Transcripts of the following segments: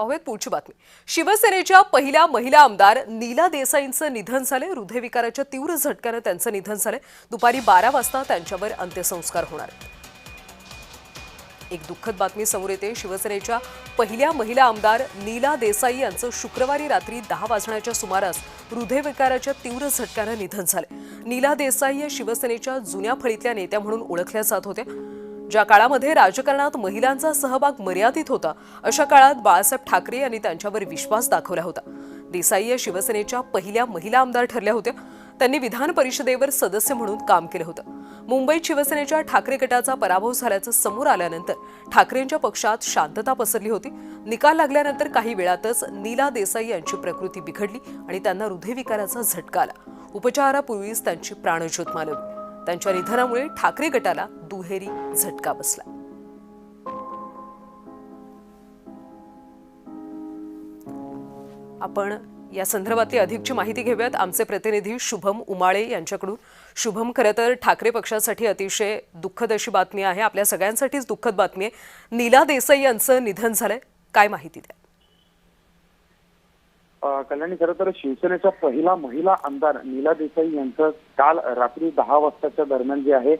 पाहूयात पुढची बातमी। शिवसेनेच्या पहिल्या महिला आमदार नीला देसाईंचं निधन झाले। हृदयविकाराच्या तीव्र झटक्याने त्यांचं निधन झाले। दुपारी 12 वाजता त्यांच्यावर अंत्यसंस्कार होणार आहेत। एक दुःखद बातमी समोर येते। शिवसेनेच्या पहिल्या महिला आमदार नीला देसाई यांचं शुक्रवारी रात्री 10 वाजण्याच्या सुमारास हृदयविकाराच्या तीव्र झटक्याने निधन झाले। नीला देसाई या शिवसेनेच्या जुन्या फळीतल्या नेत्या म्हणून ओळखल्या जात होत्या। ज्या काळामध्ये राजकारणात महिलांचा सहभाग मर्यादित होता, अशा काळात बाळासाहेब ठाकरे यांनी त्यांच्यावर विश्वास दाखवला होता। देसाई या शिवसेनेच्या पहिल्या महिला आमदार ठरल्या होत्या। त्यांनी विधान परिषदेवर सदस्य म्हणून काम केलं होतं। मुंबईत शिवसेनेच्या ठाकरे गटाचा पराभव झाल्याचं समोर आल्यानंतर ठाकरेंच्या पक्षात शांतता पसरली होती। निकाल लागल्यानंतर काही वेळातच नीला देसाई यांची प्रकृती बिघडली आणि त्यांना हृदयविकाराचा झटका आला। उपचारापूर्वीच त्यांची प्राणज्योत मालवली। त्यांच्या निधनामुळे ठाकरे गटाला दुहेरी झटका बसला। आपण या संदर्भातली अधिकची माहिती घेऊयात आमचे प्रतिनिधी शुभम उमाळे यांच्याकडून। शुभम, खरं तर ठाकरे पक्षासाठी अतिशय दुःखद अशी बातमी आहे, आपल्या सगळ्यांसाठीच दुःखद बातमी आहे। नीला देसाई यांचं निधन झालंय, काय माहिती द्या? कल्याणी, खरं तर शिवसेनेच्या पहिला महिला आमदार नीला देसाई यांचं काल रात्री 10 वाजताच्या दरम्यान जे आहे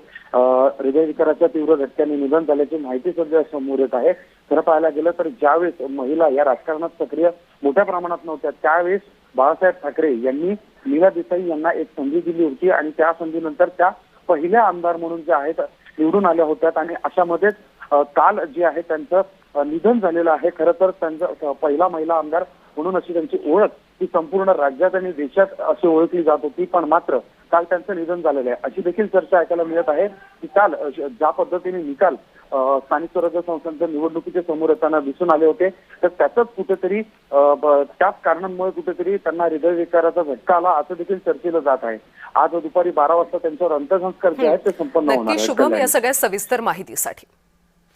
हृदयविकाराच्या तीव्र झटक्याने निधन झाल्याची माहिती सध्या समोर येत आहे। खरं पाहायला गेलं तर ज्यावेळेस महिला या राजकारणात सक्रिय मोठ्या प्रमाणात नव्हत्या, त्यावेळेस बाळासाहेब ठाकरे यांनी नीला देसाई यांना एक संधी दिली होती आणि त्या संधीनंतर त्या पहिल्या आमदार म्हणून जे आहेत निवडून आल्या होत्या आणि अशामध्येच काल जे आहे त्यांचं निधन झालेलं आहे। खरं तर त्यांचा पहिला महिला आमदार म्हणून अशी त्यांची ओळख ही संपूर्ण राज्यात आणि देशात अशी ओळखली जात होती, पण मात्र काल त्यांचं निधन झालेलं आहे अशी देखील चर्चा ऐकायला मिळत आहे की काल ज्या पद्धतीने निकाल स्थानिक स्वराज्य संस्थांच्या निवडणुकीचे समोर येताना दिसून आले होते, तर त्यातच कुठेतरी त्याच कारणांमुळे कुठेतरी त्यांना हृदयविकाराचा झटका आला असं देखील चर्चेलं जात आहे। आज दुपारी 12 वाजता त्यांच्यावर अंत्यसंस्कार जे आहेत ते संपन्न होणार आहेत। शुभम, या सगळ्या सविस्तर माहितीसाठी